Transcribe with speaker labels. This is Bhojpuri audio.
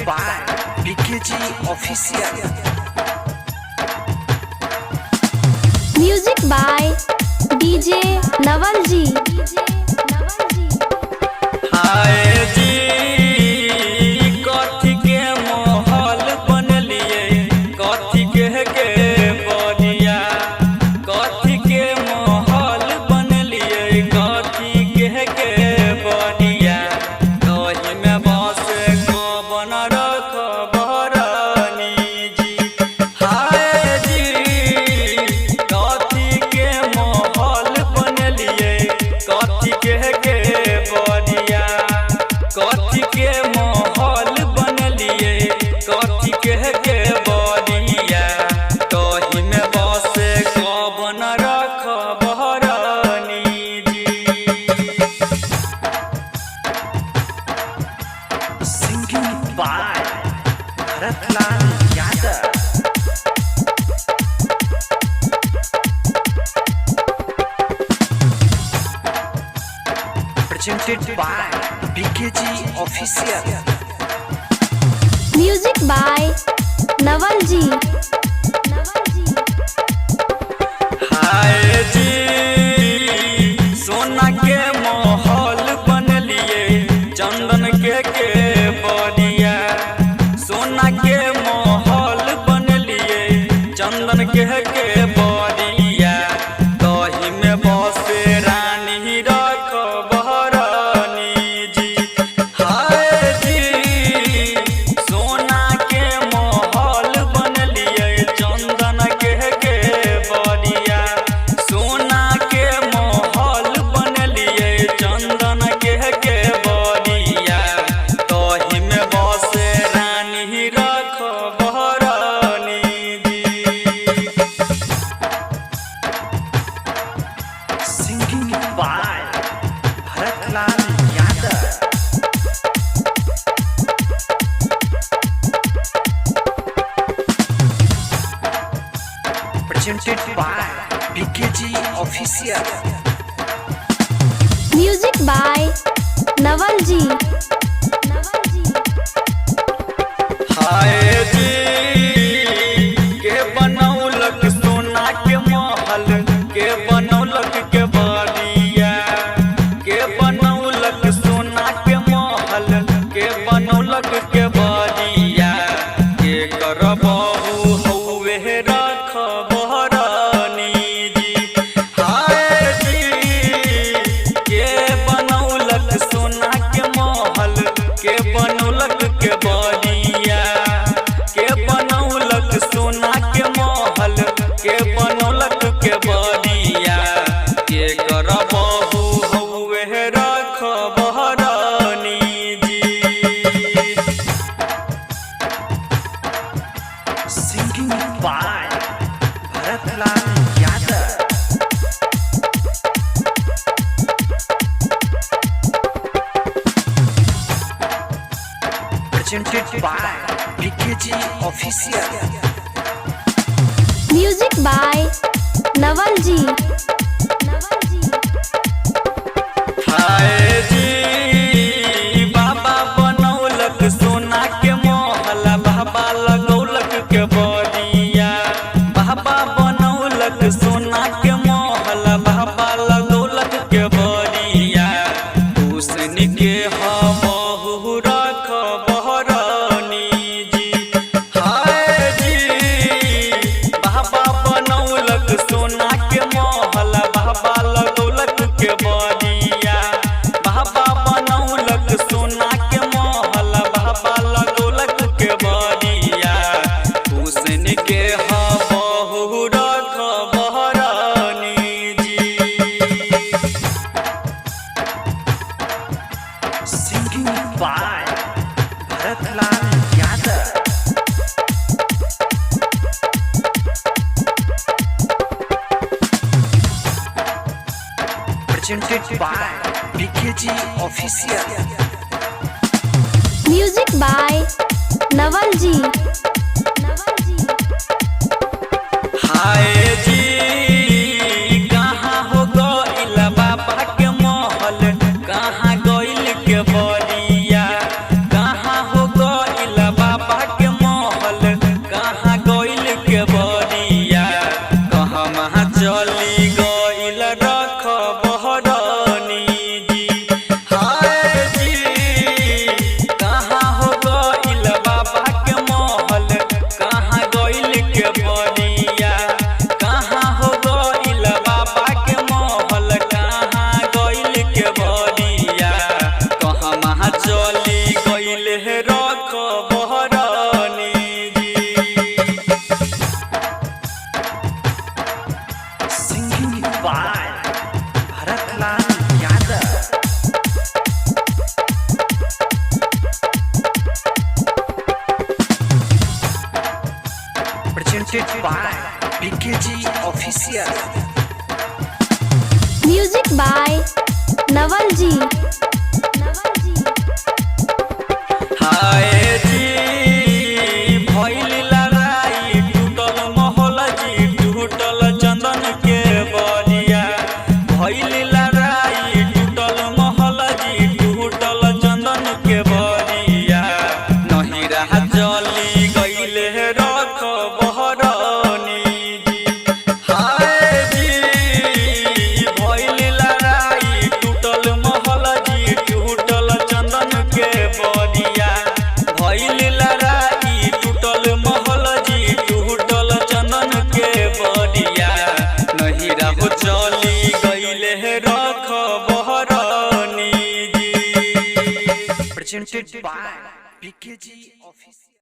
Speaker 1: by BKG Official.
Speaker 2: Music by DJ Naval ji.
Speaker 3: हाय जी कथी के महल बनलिए कथी के बनिया कथी के महल बनलिए कथी के बनिया कही में बस कबन रखबरनी जी हाय जी कथी के महल बनलिए कथी के बनिया कथी के महल बनलिए कथी के बनिया कही में बस कबन रखबरनी जी
Speaker 1: Singing by Bharatlan Yadav. Presented by BKG Official.
Speaker 2: Music by Naval ji.
Speaker 3: हाय जी सोना के महल बनलिए चंदन के बनिया सोना के महल बनलिए चंदन के बनिया कही में बस रानी रखबरनी जी हाय जी सोना के महल बनलिए चंदन के बनिया सोना के महल बनलिए चंदन के बनिया कही में बस रानी रखबरनी जी
Speaker 1: Singing by Bharatlan Yadav. Presented by BKG Official.
Speaker 2: Music by Naval ji.
Speaker 3: हाय जी के बनौलक सोना के महल के बनौलक के बनिया के बनौलक सोना के महल के बनौलक के बनिया के करबहु हौवे रखबरनी जी हाय जी के बनौलक सोना के महल के बनौलक के बनिया के बनौलक सोना के महल के बनौलक के बनिया के करबहु हौवे रखबरनी जी
Speaker 1: Singing by Bharatlan Yadav. Presented by BKG Official.
Speaker 2: Music by Naval ji.
Speaker 3: हाय जी बाबा बनौलक सोना के महल बाबा लगौलक के बनिया बाबा बनौलक सोना के महल बाबा लगौलक के बनिया हुस्न के हमहु रखबरनी जी हाय जी बाबा बनौलक सोना के महल बाबा लगौलक के बनिया बाबा बनौलक सोना के महल बाबा लगौलक के बनिया हुस्न के हमहु रखबरनी जी
Speaker 1: Singing by Bharatlan Yadav. Presented by BKG Official.
Speaker 2: Music by Naval ji.
Speaker 3: हाय जी कहाँ हो गइल बाबा के महल कहाँ गइल के बनिया कहाँ हो गइल
Speaker 1: presented by BKG Official.
Speaker 2: Music by Naval Ji.
Speaker 3: हाय जी भइल लड़ाई टूटल महल जी टूटल चंदन के बरिया भइल लड़ाई टूटल महल जी टूटल चंदन के बरिया नहीं रहा जली गइले रख बहरनी जी हाय जी भइल लड़ाई टूटल महल जी टूटल चंदन के बरिया भइल लड़ाई टूटल महल जी टूटल चंदन के बरिया नहीं रहो चली गइले रख बहरनी जी
Speaker 1: Presented by BKG Official.